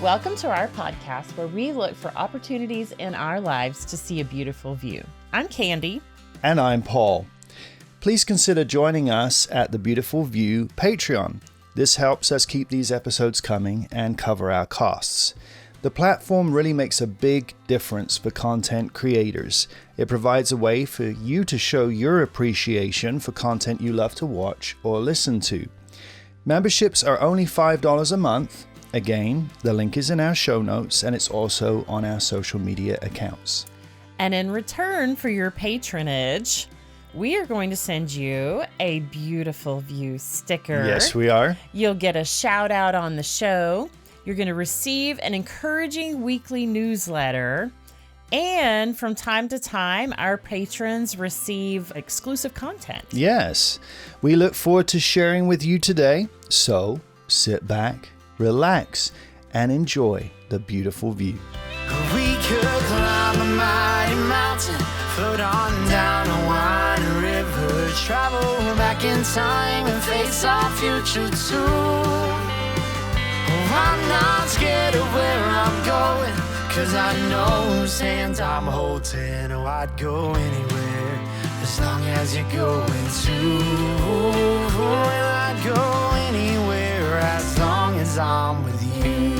Welcome to our podcast where we look for opportunities in our lives to see a beautiful view. I'm Candy. And I'm Paul. Please consider joining us at the Beautiful View Patreon. This helps us keep these episodes coming and cover our costs. The platform really makes a big difference for content creators. It provides a way for you to show your appreciation for content you love to watch or listen to. Memberships are only $5 a month. Again, the link is in our show notes and it's also on our social media accounts. And in return for your patronage, we are going to send you a Beautiful View sticker. Yes, we are. You'll get a shout out on the show. You're going to receive an encouraging weekly newsletter. And from time to time, our patrons receive exclusive content. Yes, we look forward to sharing with you today. So sit back, relax, and enjoy the beautiful view. We could climb a mighty mountain, float on down a winding river, travel back in time and face our future too. I'm not scared of where I'm going, 'cause I know whose hands I'm holding. Oh, I'd go anywhere, as long as you're going to. Well, I'd go anywhere, as long as I'm with you.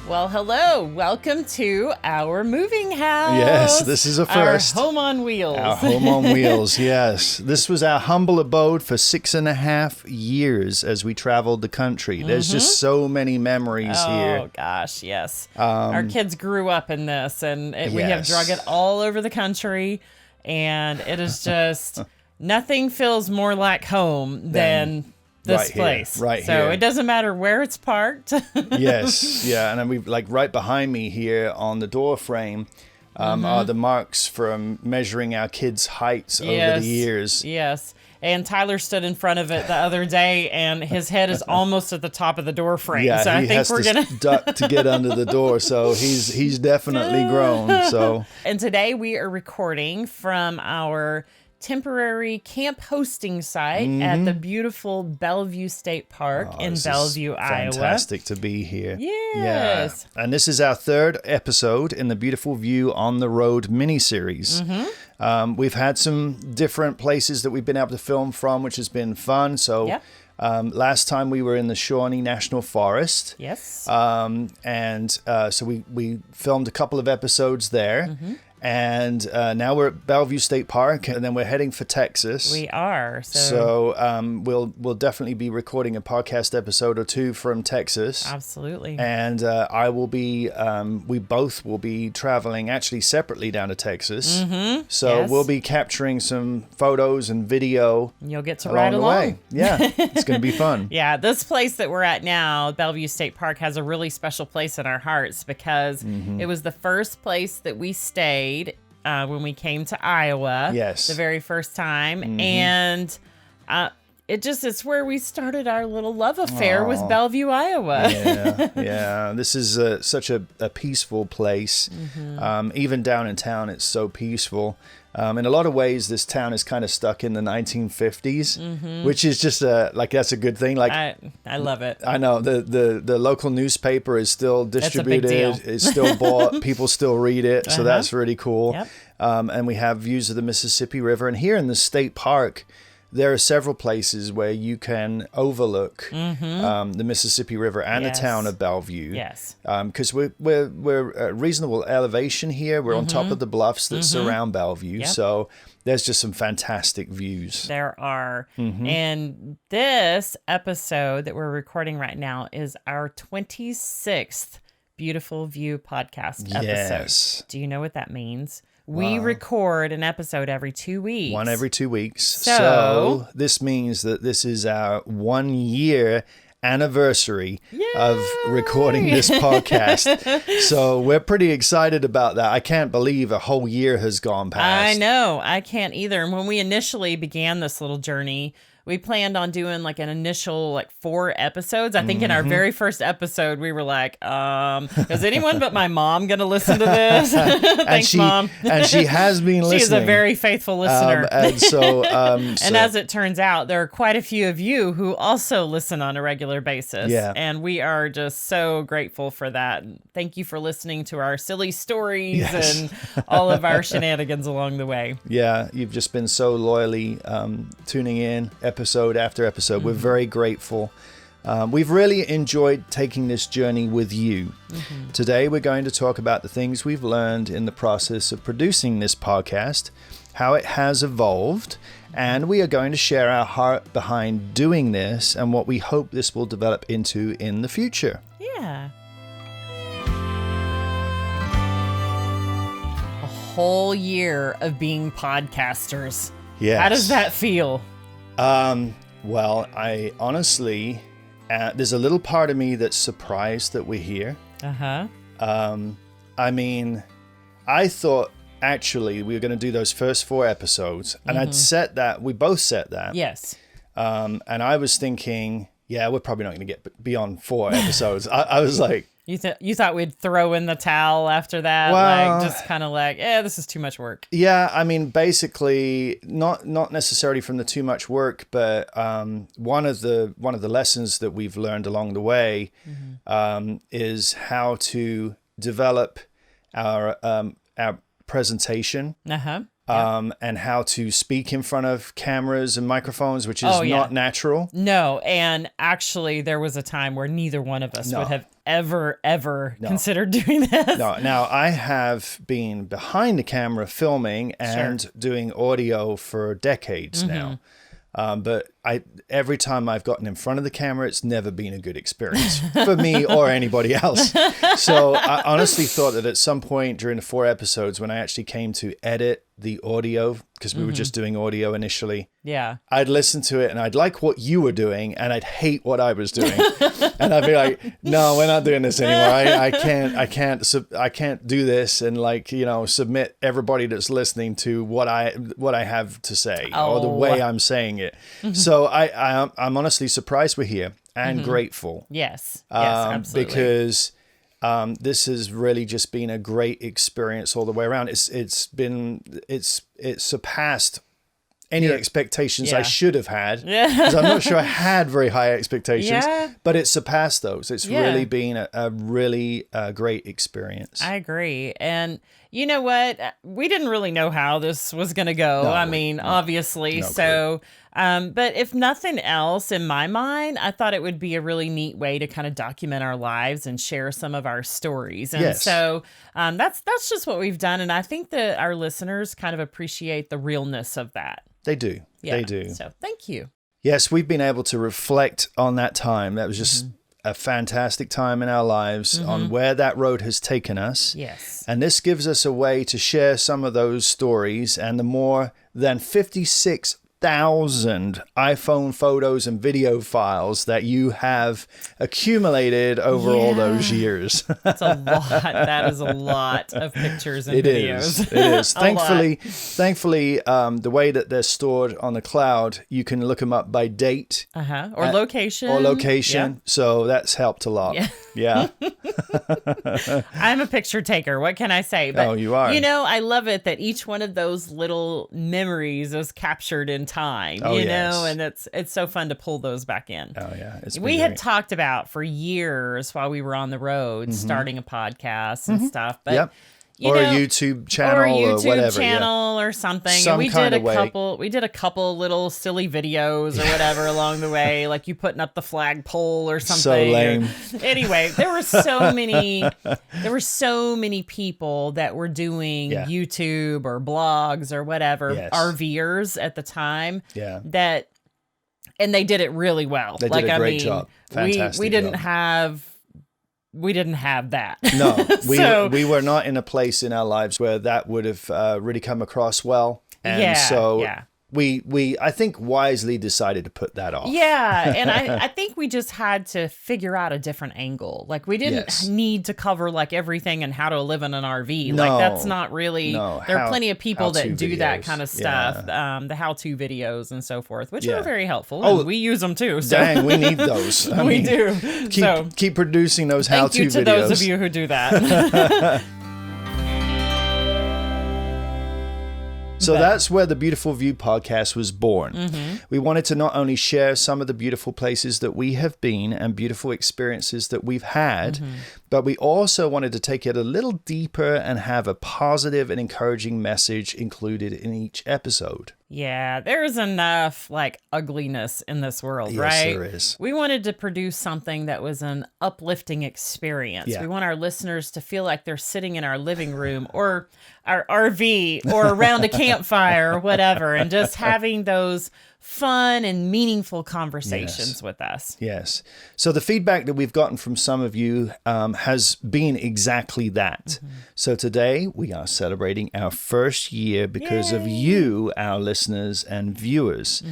Well, hello. Welcome to our moving house. Yes, this is a first. Our home on wheels. Our home on wheels, yes. This was our humble abode for 6.5 years as we traveled the country. There's just so many memories here. Oh, gosh, yes. Our kids grew up in this, and we have drug it all over the country, and it is just, nothing feels more like home than this place. Right so here. It doesn't matter where it's parked. Yes, yeah, and then we've like right behind me here on the door frame are the marks from measuring our kids' heights over the years. Yes. And Tyler stood in front of it the other day, and his head is almost at the top of the door frame. Yeah, so I he think has we're gonna duck to get under the door. So he's definitely grown. So And today we are recording from our temporary camp hosting site at the beautiful Bellevue State Park in Bellevue, Iowa. Fantastic to be here. Yes. Yeah. And this is our third episode in the Beautiful View on the Road miniseries. We've had some different places that we've been able to film from, which has been fun. So last time we were in the Shawnee National Forest. Yes. So we filmed a couple of episodes there. And now we're at Bellevue State Park, and then we're heading for Texas. We are. So we'll definitely be recording a podcast episode or two from Texas. Absolutely. And I will be, we both will be traveling actually separately down to Texas. So we'll be capturing some photos and video. You'll get to along ride the along. way. Yeah, it's going to be fun. Yeah, this place that we're at now, Bellevue State Park, has a really special place in our hearts because it was the first place that we stayed when we came to Iowa. Yes. The very first time. And it's where we started our little love affair with Bellevue, Iowa. Yeah. This is such a peaceful place. Even down in town, it's so peaceful. In a lot of ways, this town is kind of stuck in the 1950s, which is just that's a good thing. Like I love it. I know the local newspaper is still distributed, it's still bought, people still read it, so that's really cool. Yep. And we have views of the Mississippi River, and here in the state park, there are several places where you can overlook the Mississippi River and the town of Bellevue. Yes. Because we're at reasonable elevation here. We're on top of the bluffs that surround Bellevue. Yep. So there's just some fantastic views. There are. And this episode that we're recording right now is our 26th Beautiful View podcast episode. Yes. Do you know what that means? We record an episode every 2 weeks. One every 2 weeks. So this means that this is our 1 year anniversary of recording this podcast. So we're pretty excited about that. I can't believe a whole year has gone past. I know. I can't either. And when we initially began this little journey, we planned on doing like an initial like 4 episodes. I think in our very first episode, we were like, is anyone but my mom going to listen to this? Thanks, Mom. And she has been listening. She is a very faithful listener. And so, and as it turns out, there are quite a few of you who also listen on a regular basis. Yeah. And we are just so grateful for that. Thank you for listening to our silly stories and all of our shenanigans along the way. Yeah, you've just been so loyally tuning in episode after episode. We're very grateful. We've really enjoyed taking this journey with you. Today, we're going to talk about the things we've learned in the process of producing this podcast, how it has evolved, and we are going to share our heart behind doing this and what we hope this will develop into in the future. Yeah. A whole year of being podcasters. Yes. How does that feel? Well, I honestly, there's a little part of me that's surprised that we're here. I mean, I thought actually we were going to do those first 4 episodes, and I'd set that, we both set that. Yes. And I was thinking, yeah, we're probably not going to get beyond 4 episodes. I was like, You thought we'd throw in the towel after that? Well, like, just kind of like, this is too much work. yeah, I mean, basically, not necessarily from the too much work, but one of the lessons that we've learned along the way is how to develop our presentation. And how to speak in front of cameras and microphones, which is not natural. No, and actually there was a time where neither one of us would have ever considered doing this. No, now I have been behind the camera filming and doing audio for decades now. But every time I've gotten in front of the camera, it's never been a good experience for me or anybody else. So I honestly thought that at some point during the 4 episodes, when I actually came to edit the audio, because we were just doing audio initially, I'd listen to it and I'd like what you were doing and I'd hate what I was doing. And I'd be like, no, we're not doing this anymore. I can't do this and submit everybody that's listening to what I have to say or the way I'm saying it. So I'm honestly surprised we're here and grateful. Yes, absolutely. Because this has really just been a great experience all the way around. It's surpassed any expectations I should have had. Because I'm not sure I had very high expectations, but it surpassed those. It's really been a really great experience. I agree. And you know what? We didn't really know how this was going to go. Obviously. So, but if nothing else, in my mind, I thought it would be a really neat way to kind of document our lives and share some of our stories. And so that's just what we've done. And I think that our listeners kind of appreciate the realness of that. They do. Yeah. They do. So thank you. Yes, we've been able to reflect on that time. That was just a fantastic time in our lives on where that road has taken us. Yes. And this gives us a way to share some of those stories and the more than 56,000 iPhone photos and video files that you have accumulated over all those years. That's a lot. That is a lot of pictures and videos. It is. Thankfully, the way that they're stored on the cloud, you can look them up by date. Or location. Yeah. So that's helped a lot. Yeah. I'm a picture taker. What can I say? But, you are. I love it that each one of those little memories is captured in time, you know, and it's so fun to pull those back in. Oh, yeah. We had talked about for years while we were on the road, starting a podcast and stuff, but or a YouTube channel or whatever. Or something. Some and we kind did of way. We did a couple little silly videos or whatever along the way, like you putting up the flagpole or something. So lame. Anyway, there were so many people that were doing YouTube or blogs or whatever, RVers at the time. Yeah. And they did it really well. They did a great job. Fantastic we didn't have that. No, we were not in a place in our lives where that would have really come across well. And I think wisely decided to put that off. Yeah, and I think we just had to figure out a different angle. Like we didn't need to cover like everything and how to live in an RV. No, like that's not really. There are plenty of people that do that kind of stuff. Yeah. The how-to videos and so forth, which Yeah. are very helpful. Oh, and we use them too. So. Dang, we need those. I we mean, do. Keep producing those how-to videos. Thank you to those of you who do that. So that's where the Beautiful View podcast was born. We wanted to not only share some of the beautiful places that we have been and beautiful experiences that we've had, but we also wanted to take it a little deeper and have a positive and encouraging message included in each episode. Yeah, there's enough like ugliness in this world, Yes, right? there is. We wanted to produce something that was an uplifting experience. Yeah. We want our listeners to feel like they're sitting in our living room or our RV or around a campfire or whatever, and just having those fun and meaningful conversations with us. Yes. So the feedback that we've gotten from some of you has been exactly that. So today we are celebrating our first year because of you, our listeners and viewers,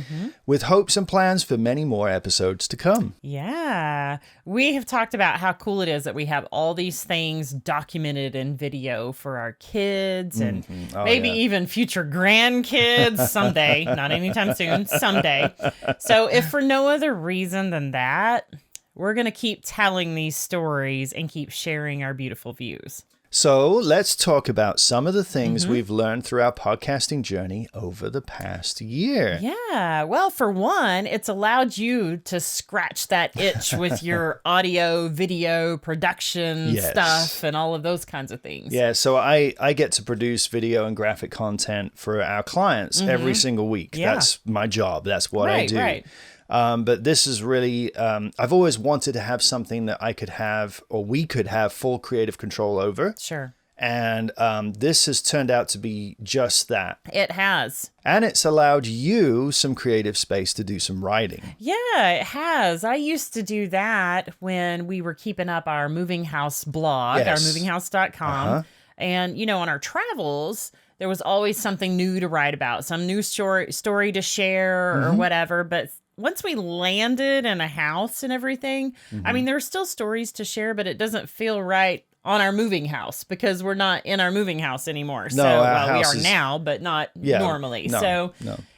with hopes and plans for many more episodes to come. Yeah. We have talked about how cool it is that we have all these things documented in video for our kids and maybe even future grandkids someday, not anytime soon, someday. So if for no other reason than that, we're going to keep telling these stories and keep sharing our beautiful views. So let's talk about some of the things we've learned through our podcasting journey over the past year. Yeah. Well, for one, it's allowed you to scratch that itch with your audio, video, production stuff and all of those kinds of things. Yeah, so I get to produce video and graphic content for our clients every single week. Yeah. That's my job. That's what I do. Right. But this is really, I've always wanted to have something that I could have, or we could have, full creative control over. Sure. And this has turned out to be just that. It has. And it's allowed you some creative space to do some writing. Yeah, it has. I used to do that when we were keeping up our moving house blog, our movinghouse.com. And, you know, on our travels, there was always something new to write about, some new story to share or whatever. But once we landed in a house and everything, I mean, there are still stories to share, but it doesn't feel right on our moving house because we're not in our moving house anymore. No, we are now, but not normally. No.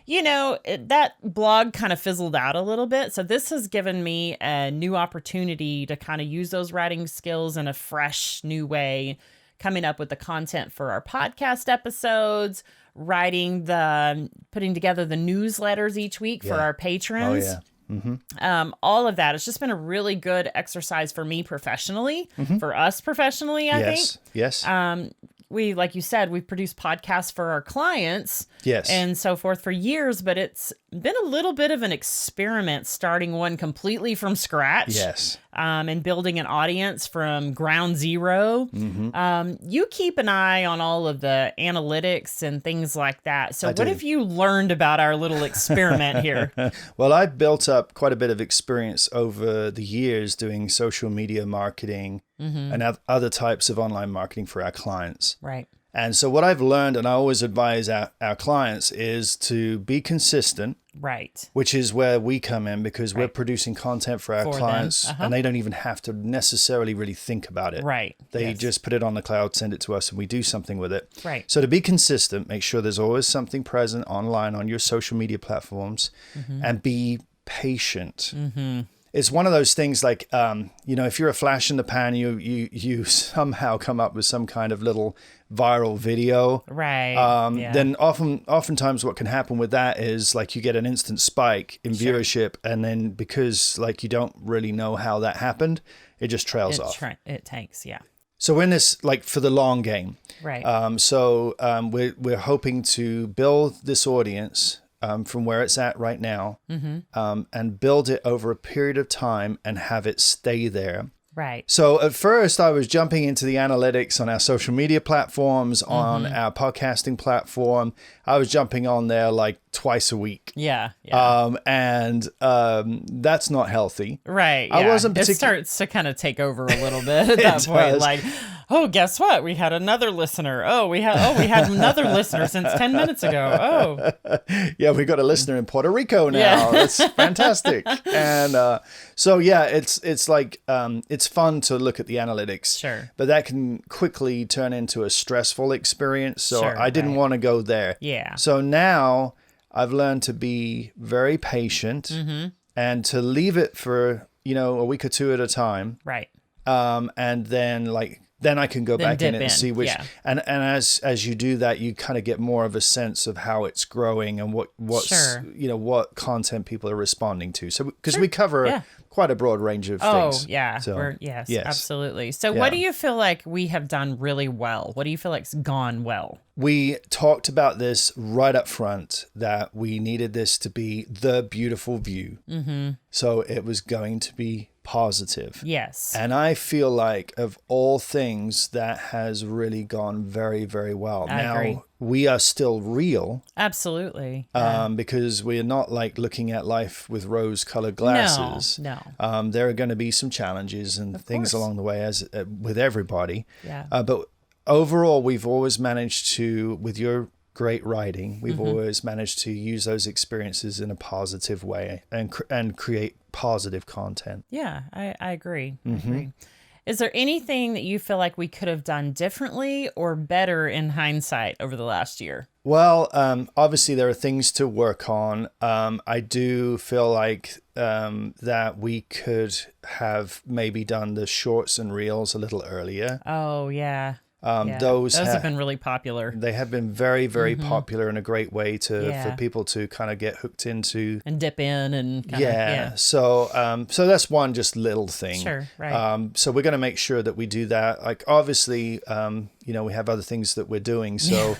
You know, that blog kind of fizzled out a little bit. So this has given me a new opportunity to kind of use those writing skills in a fresh new way, coming up with the content for our podcast episodes, putting together the newsletters each week for our patrons. All of that. It's just been a really good exercise for me professionally, for us professionally, I think. Yes. We, like you said, we've produced podcasts for our clients and so forth for years, but it's been a little bit of an experiment starting one completely from scratch. And building an audience from ground zero. You keep an eye on all of the analytics and things like that. So what have you learned about our little experiment here? Well, I've built up quite a bit of experience over the years doing social media marketing and other types of online marketing for our clients. Right. And so what I've learned, and I always advise our clients, is to be consistent. Right. Which is where we come in because we're producing content for our clients and they don't even have to necessarily really think about it. Right. They just put it on the cloud, send it to us, and we do something with it. Right. So to be consistent, make sure there's always something present online on your social media platforms and be patient. It's one of those things like, if you're a flash in the pan, you somehow come up with some kind of little viral video. Right. Then oftentimes what can happen with that is like you get an instant spike in viewership. And then because like you don't really know how that happened, it just trails off. It tanks. Yeah. So we're in this like for the long game. Right. We're hoping to build this audience from where it's at right now and build it over a period of time and have it stay there Right. So at first I was jumping into the analytics on our social media platforms, on our podcasting platform. I was jumping on there like twice a week. Yeah. Yeah. And that's not healthy. Right. Yeah. I wasn't It starts to kind of take over a little bit at that point. does. Like, oh, guess what? We had another listener. We had another listener since 10 minutes ago. Oh. Yeah, we got a listener in Puerto Rico now. Yeah. That's fantastic. And so yeah, it's like it's fun to look at the analytics. Sure. But that can quickly turn into a stressful experience. So Sure, I didn't right. want to go there. Yeah. So now I've learned to be very patient and to leave it for, a week or two at a time. Right. And then I can go back in dip it and in, see which, yeah. and as you do that, you kind of get more of a sense of how it's growing and what's Sure. what content people are responding to. So because we cover Yeah. quite a broad range of Oh, things. yeah. So, Yes, yes. absolutely. So Yeah. what do you feel like we have done really well? What do you feel like's gone well? We talked about this right up front, that we needed this to be the beautiful view. Mm-hmm. So it was going to be positive. Yes. And I feel like of all things, that has really gone very, very well. I agree. We are still real Absolutely. because we're not like looking at life with rose-colored glasses. No. There are going to be some challenges and things course. along the way, as with everybody. Yeah. But overall, we've always managed to, with your great writing, we've always managed to use those experiences in a positive way and create positive content. Yeah, I agree. I agree. Is there anything that you feel like we could have done differently or better in hindsight over the last year? Well, obviously there are things to work on. I do feel like that we could have maybe done the shorts and reels a little earlier. Oh, yeah. Yeah. Those have been really popular. They have been very, very popular and a great way Yeah. for people to kind of get hooked into. And dip in and kind of, Yeah. So that's one just little thing. Sure, right. So we're going to make sure that we do that. Like, obviously, we have other things that we're doing. So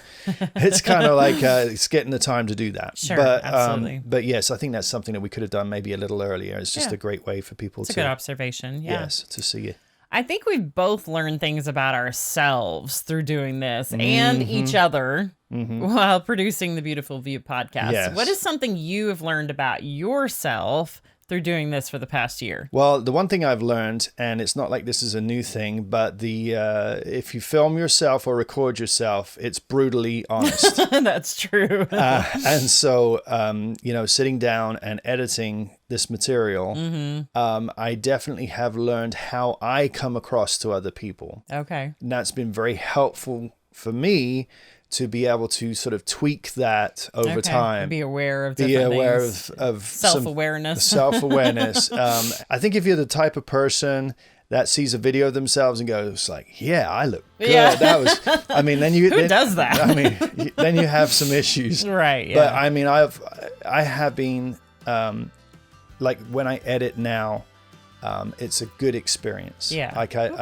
it's kind of like it's getting the time to do that. Sure, but, absolutely. But yes, I think that's something that we could have done maybe a little earlier. It's just Yeah. a great way for people It's a to. good observation. Yeah. Yes, to see it. I think we've both learned things about ourselves through doing this and each other while producing the Beautiful View podcast. Yes. What is something you have learned about yourself through doing this for the past year? Well, the one thing I've learned, and it's not like this is a new thing, but if you film yourself or record yourself, it's brutally honest. That's true. And so, sitting down and editing this material, I definitely have learned how I come across to other people. Okay. And that's been very helpful for me to be able to sort of tweak that over time. Be aware of Be different aware things. of Self-awareness. Self-awareness. I think if you're the type of person that sees a video of themselves and goes like, "Yeah, I look good." Yeah. That was. I mean, then you. Who does that? I mean, then you have some issues. Right. Yeah. But I mean, I have been like when I edit now. It's a good experience. Yeah. Like good.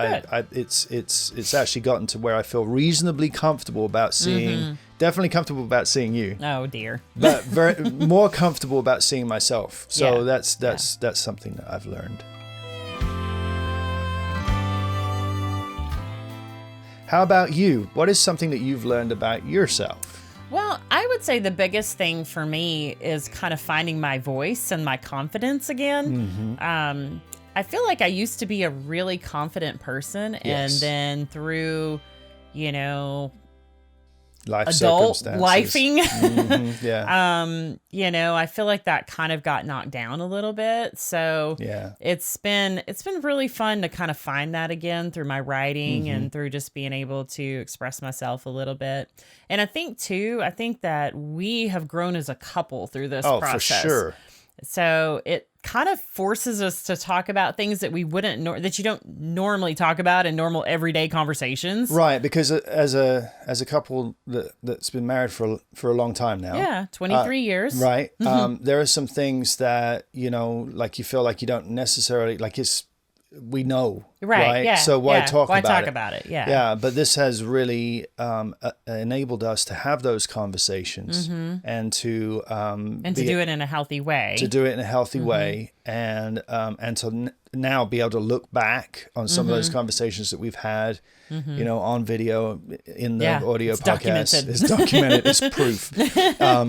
it's actually gotten to where I feel reasonably comfortable about seeing, definitely comfortable about seeing you, Oh dear. but very more comfortable about seeing myself. So Yeah. that's something that I've learned. How about you? What is something that you've learned about yourself? Well, I would say the biggest thing for me is kind of finding my voice and my confidence again. I feel like I used to be a really confident person, and Yes. then through, Life adult circumstances. lifing, Yeah. I feel like that kind of got knocked down a little bit. So Yeah. it's been really fun to kind of find that again through my writing and through just being able to express myself a little bit. And I think that we have grown as a couple through this process. For sure. So it kind of forces us to talk about things that we wouldn't that you don't normally talk about in normal everyday conversations. Right, because as a couple that's been married for a long time now. Yeah, 23 years. Right. There are some things that, like you feel like you don't necessarily like we know Right. Yeah. So why talk why about talk it? about it? Yeah. Yeah. But this has really enabled us to have those conversations and to do it in a healthy way. To do it in a healthy way, and to now be able to look back on some of those conversations that we've had, on video in the audio podcast. It's documented. It's proof.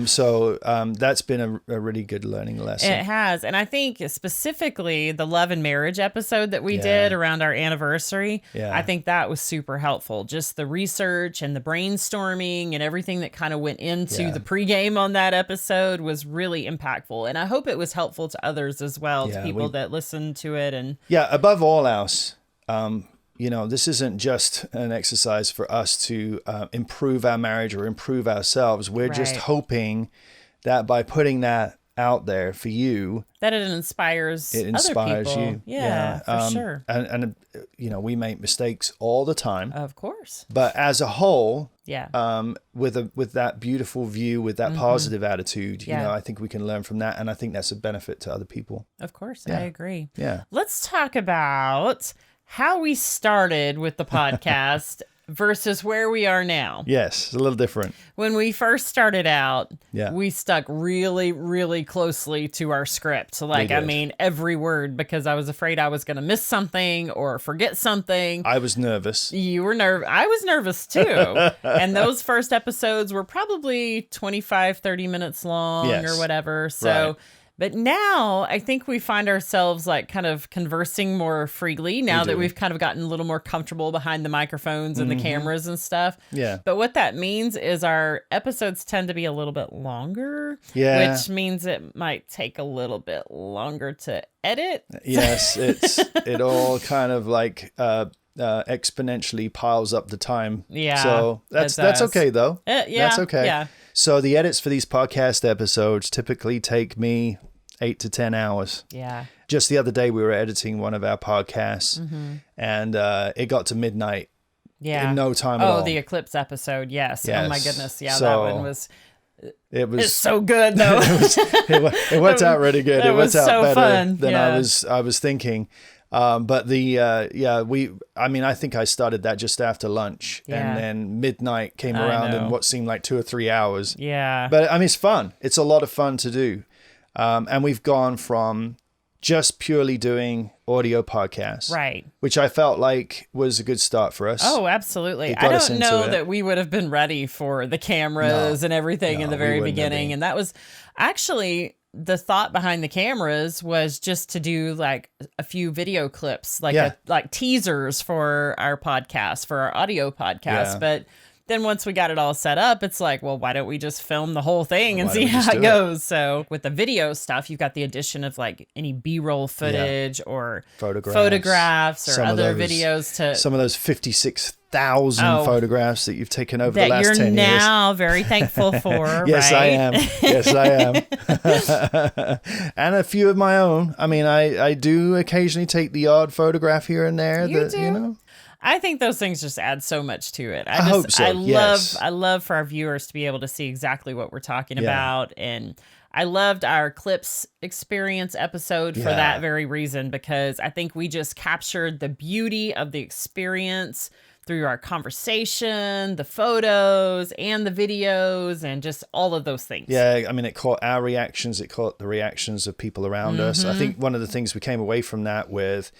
So that's been a really good learning lesson. It has. And I think specifically the love and marriage episode that we did around our anniversary, I think that was super helpful. Just the research and the brainstorming and everything that kind of went into the pregame on that episode was really impactful. And I hope it was helpful to others as well, to people that listened to it. And above all else, this isn't just an exercise for us to improve our marriage or improve ourselves. We're just hoping that by putting that out there for you, that it inspires other people. You. Yeah, for sure. And we make mistakes all the time. Of course. But as a whole, with that beautiful view, with that positive attitude, I think we can learn from that, and I think that's a benefit to other people. Of course, I agree. Yeah. Let's talk about how we started with the podcast versus where we are now. Yes, it's a little different. When we first started out, we stuck really, really closely to our script. So, every word, because I was afraid I was going to miss something or forget something. I was nervous. You were nervous. I was nervous too. And those first episodes were probably 25, 30 minutes long or whatever. So... Right. But now I think we find ourselves kind of conversing more freely now that we've kind of gotten a little more comfortable behind the microphones and the cameras and stuff. Yeah. But what that means is our episodes tend to be a little bit longer, which means it might take a little bit longer to edit. Yes, it all kind of exponentially piles up the time. Yeah. So that's okay though. That's okay. Yeah. So the edits for these podcast episodes typically take me 8 to 10 hours. Yeah. Just the other day we were editing one of our podcasts and it got to midnight. Yeah. In no time at all. Oh, the Eclipse episode. Yes. Oh my goodness. Yeah. So, that one was. It's so good though. it worked out really good. It worked out better fun. than I was thinking. But I think I started that just after lunch and then midnight came around in what seemed like 2 or 3 hours. Yeah. But it's fun. It's a lot of fun to do. And we've gone from just purely doing audio podcasts. Right. Which I felt like was a good start for us. Oh, absolutely. I don't know that we would have been ready for the cameras and everything in the very beginning. And that was actually... The thought behind the cameras was just to do a few video clips, like teasers for our podcast, for our audio podcast. Yeah. But then once we got it all set up, it's well, why don't we just film the whole thing and see how it goes? So with the video stuff, you've got the addition of any B-roll footage or photographs or other videos to some of those 56,000 photographs that you've taken over the last 10 years. That you're now very thankful for. Yes, right? I am. Yes, I am. And a few of my own. I do occasionally take the odd photograph here and there. You do? I think those things just add so much to it. I hope so. I love for our viewers to be able to see exactly what we're talking about. And I loved our Clips experience episode for that very reason, because I think we just captured the beauty of the experience through our conversation, the photos and the videos and just all of those things. Yeah, it caught our reactions. It caught the reactions of people around us. I think one of the things we came away from that with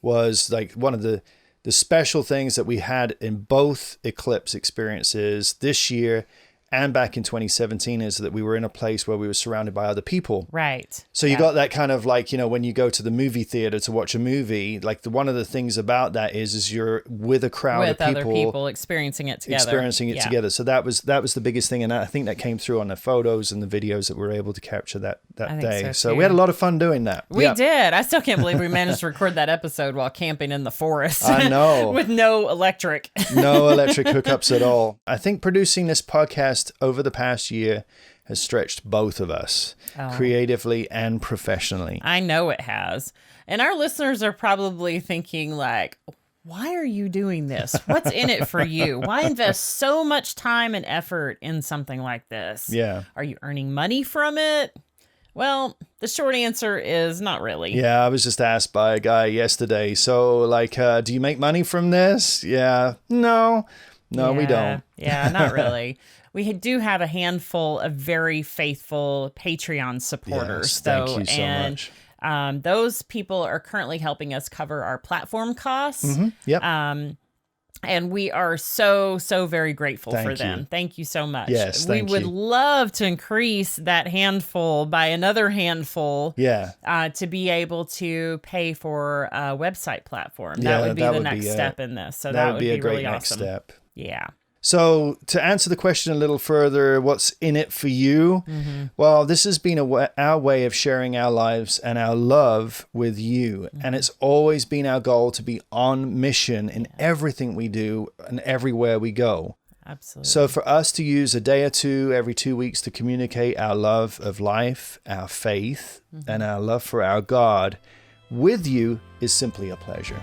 was one of the special things that we had in both Eclipse experiences this year and back in 2017 is that we were in a place where we were surrounded by other people. Right. So you got that kind of when you go to the movie theater to watch a movie, one of the things about that is you're with a crowd of people. With other people experiencing it together. So that was the biggest thing. And I think that came through on the photos and the videos that we were able to capture that day. So we had a lot of fun doing that. We did. I still can't believe we managed to record that episode while camping in the forest. I know. With no electric. No electric hookups at all. I think producing this podcast over the past year has stretched both of us creatively and professionally. I know it has. And our listeners are probably thinking why are you doing this? What's in it for you? Why invest so much time and effort in something like this? Yeah. Are you earning money from it? Well, the short answer is not really. Yeah, I was just asked by a guy yesterday. So, like, do you make money from this? Yeah. No, we don't. Yeah, not really. We do have a handful of very faithful Patreon supporters, Yes, thank you so much. Those people are currently helping us cover our platform costs. Yep. And we are so very grateful for them. You. Thank you so much. Yes, we would love to increase that handful by another handful. Yeah. To be able to pay for a website platform. That would be the next step in this. So that would be a great really next awesome. step. Yeah. So to answer the question a little further, what's in it for you? Well, this has been our way of sharing our lives and our love with you. And it's always been our goal to be on mission in everything we do and everywhere we go. Absolutely. So for us to use a day or two every 2 weeks to communicate our love of life, our faith, and our love for our God with you is simply a pleasure.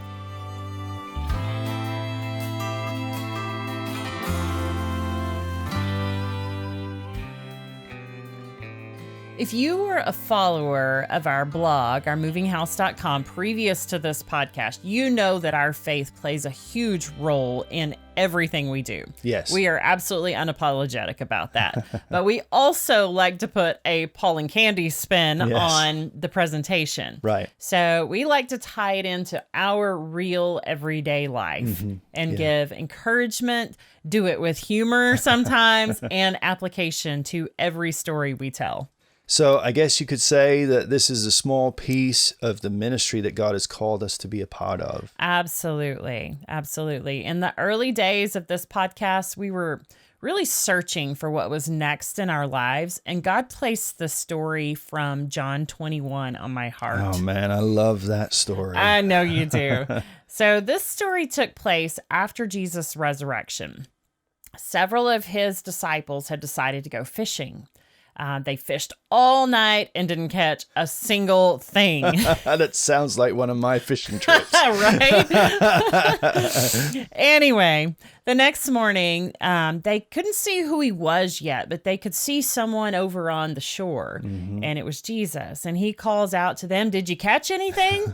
If you were a follower of our blog, ourmovinghouse.com, previous to this podcast, you know that our faith plays a huge role in everything we do. Yes. We are absolutely unapologetic about that. But we also like to put a Paul and Candy spin on the presentation. Right. So we like to tie it into our real everyday life and give encouragement, do it with humor sometimes, and application to every story we tell. So I guess you could say that this is a small piece of the ministry that God has called us to be a part of. Absolutely. Absolutely. In the early days of this podcast, we were really searching for what was next in our lives. And God placed the story from John 21 on my heart. Oh, man, I love that story. I know you do. So this story took place after Jesus' resurrection. Several of his disciples had decided to go fishing. They fished all night and didn't catch a single thing. That sounds like one of my fishing trips. Right? Anyway, the next morning, they couldn't see who he was yet, but they could see someone over on the shore, and it was Jesus. And he calls out to them, "Did you catch anything?"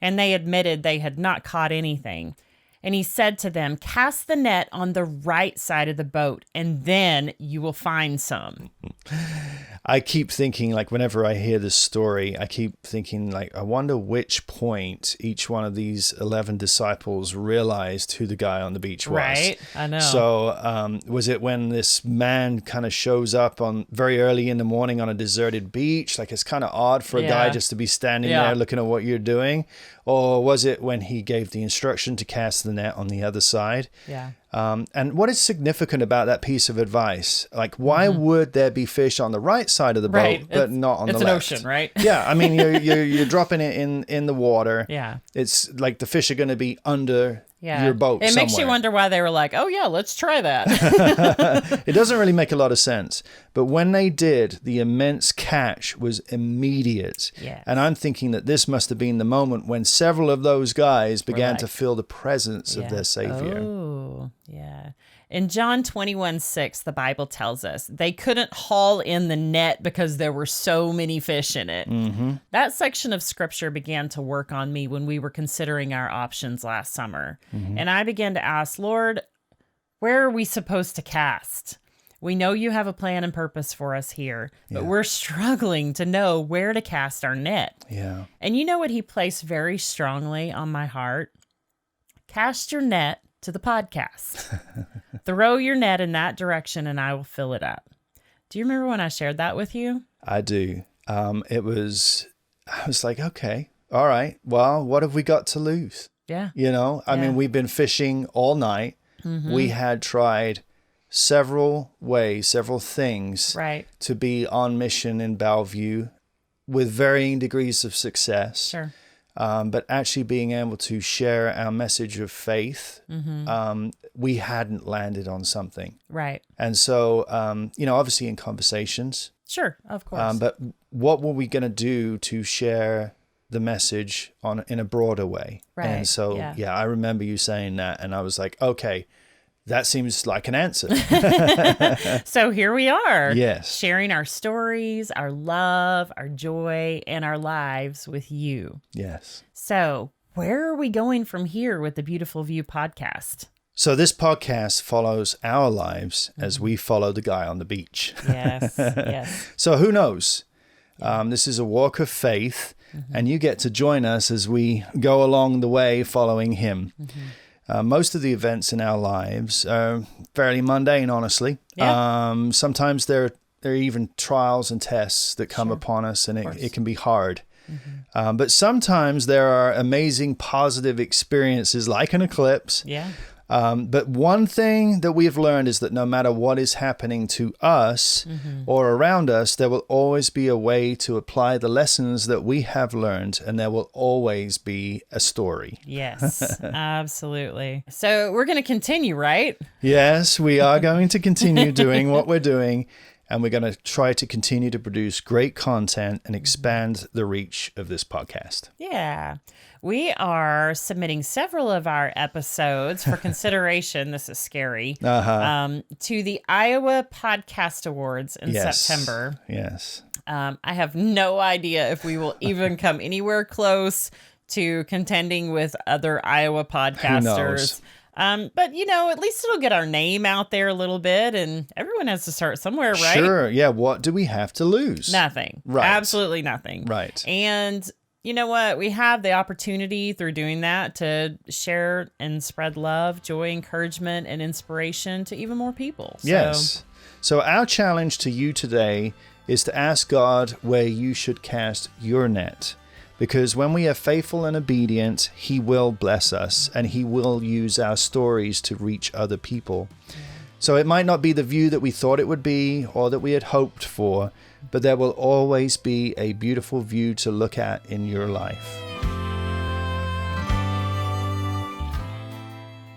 And they admitted they had not caught anything. And he said to them, "Cast the net on the right side of the boat, and then you will find some." I keep thinking, like, whenever I hear this story, I keep thinking, like, I wonder which point each one of these 11 disciples realized who the guy on the beach was. Right, I know. So was it when this man kind of shows up on very early in the morning on a deserted beach? Like, it's kind of odd for a guy just to be standing there looking at what you're doing. Or was it when he gave the instruction to cast the net on the other side? Yeah. And what is significant about that piece of advice? Like, why would there be fish on the right side of the boat, but not on the left? It's an ocean, right? Yeah, I mean, you're dropping it in the water. Yeah. It's like the fish are going to be under your boat It somewhere. makes you wonder why they were like, "Oh yeah, let's try that." It doesn't really make a lot of sense. But when they did, the immense catch was immediate. Yes. And I'm thinking that this must have been the moment when several of those guys began to feel the presence of their Savior. Oh, yeah. In John 21:6, the Bible tells us they couldn't haul in the net because there were so many fish in it. That section of scripture began to work on me when we were considering our options last summer. And I began to ask, "Lord, where are we supposed to cast? We know you have a plan and purpose for us here, but we're struggling to know where to cast our net." Yeah. And you know what he placed very strongly on my heart? Cast your net to the podcast. Throw your net in that direction and I will fill it up. Do you remember when I shared that with you? I do. I was like, okay, all right. Well, what have we got to lose? Yeah. You know, I mean, we've been fishing all night. We had tried several ways, several things to be on mission in Bellevue with varying degrees of success. Sure. But actually being able to share our message of faith, we hadn't landed on something. Right. And so, obviously in conversations. Sure, of course. But what were we going to do to share the message in a broader way? Right. And so, I remember you saying that, and I was like, okay, That seems like an answer. So here we are. Yes. Sharing our stories, our love, our joy, and our lives with you. Yes. So where are we going from here with the Beautiful View podcast? So this podcast follows our lives as we follow the guy on the beach. Yes, yes. So who knows? This is a walk of faith, and you get to join us as we go along the way following him. Most of the events in our lives are fairly mundane, honestly. Yeah. Sometimes there are even trials and tests that come upon us, and it can be hard. But sometimes there are amazing positive experiences like an eclipse. Yeah. But one thing that we've learned is that no matter what is happening to us or around us, there will always be a way to apply the lessons that we have learned, and there will always be a story. Yes, absolutely. So we're going to continue, right? Yes, we are going to continue doing what we're doing, and we're going to try to continue to produce great content and expand the reach of this podcast. Yeah. We are submitting several of our episodes for consideration. This is scary. To the Iowa Podcast Awards in September. Yes. I have no idea if we will even come anywhere close to contending with other Iowa podcasters. But, at least it'll get our name out there a little bit, and everyone has to start somewhere, right? Sure. Yeah. What do we have to lose? Nothing. Right. Absolutely nothing. Right. And you know what? We have the opportunity through doing that to share and spread love, joy, encouragement, and inspiration to even more people. Yes. So our challenge to you today is to ask God where you should cast your net. Because when we are faithful and obedient, He will bless us, and He will use our stories to reach other people. So it might not be the view that we thought it would be or that we had hoped for, but there will always be a beautiful view to look at in your life.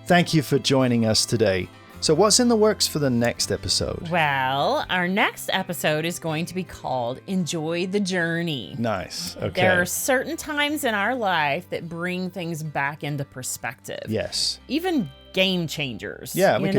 Thank you for joining us today. So what's in the works for the next episode? Well, our next episode is going to be called Enjoy the Journey. Nice. Okay. There are certain times in our life that bring things back into perspective. Yes. Even game changers. Yeah, we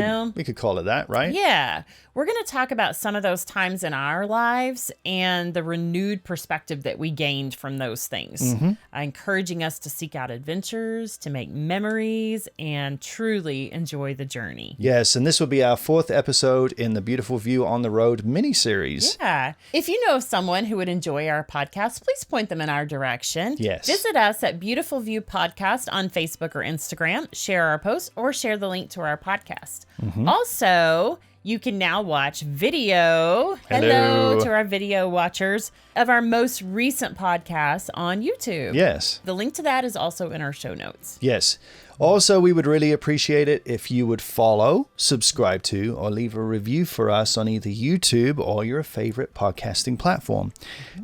could call it that, right? Yeah. We're going to talk about some of those times in our lives and the renewed perspective that we gained from those things, encouraging us to seek out adventures, to make memories, and truly enjoy the journey. Yes, and this will be our 4th episode in the Beautiful View on the Road mini-series. Yeah. If you know of someone who would enjoy our podcast, please point them in our direction. Yes. Visit us at Beautiful View Podcast on Facebook or Instagram, share our posts, or share the link to our podcast. Also, you can now watch video. Hello to our video watchers of our most recent podcast on YouTube. Yes. The link to that is also in our show notes. Yes. Also, we would really appreciate it if you would follow, subscribe to, or leave a review for us on either YouTube or your favorite podcasting platform.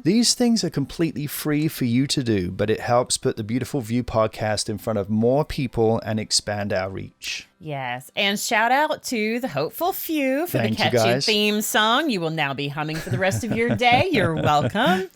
These things are completely free for you to do, but it helps put the Beautiful View podcast in front of more people and expand our reach. Yes, and shout out to the Hopeful Few for the catchy theme song. You will now be humming for the rest of your day. You're welcome.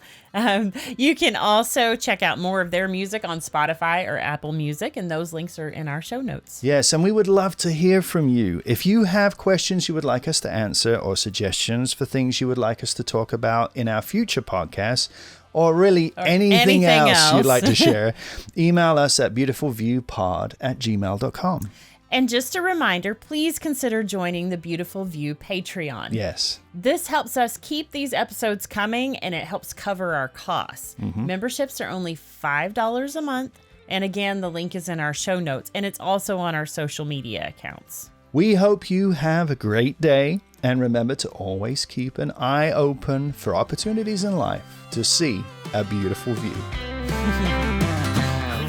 You can also check out more of their music on Spotify or Apple Music, and those links are in our show notes. Yes, and we would love to hear from you. If you have questions you would like us to answer or suggestions for things you would like us to talk about in our future podcasts, or really anything else you'd like to share, email us at beautifulviewpod@gmail.com. And just a reminder, please consider joining the Beautiful View Patreon. Yes. This helps us keep these episodes coming, and it helps cover our costs. Memberships are only $5 a month. And again, the link is in our show notes, and it's also on our social media accounts. We hope you have a great day, and remember to always keep an eye open for opportunities in life to see a beautiful view.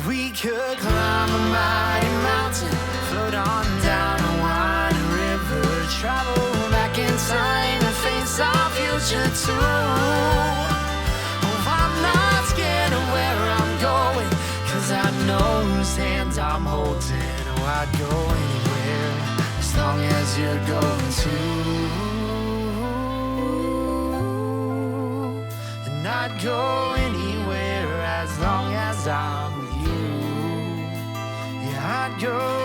We could climb a mighty mountain, float on down a winding river, travel back in time and face our future too. Oh, I'm not scared of where I'm going, 'cause I know whose hands I'm holding. Oh, I'd go anywhere as long as you're going to. And I'd go anywhere as long as I'm with you. Yeah, I'd go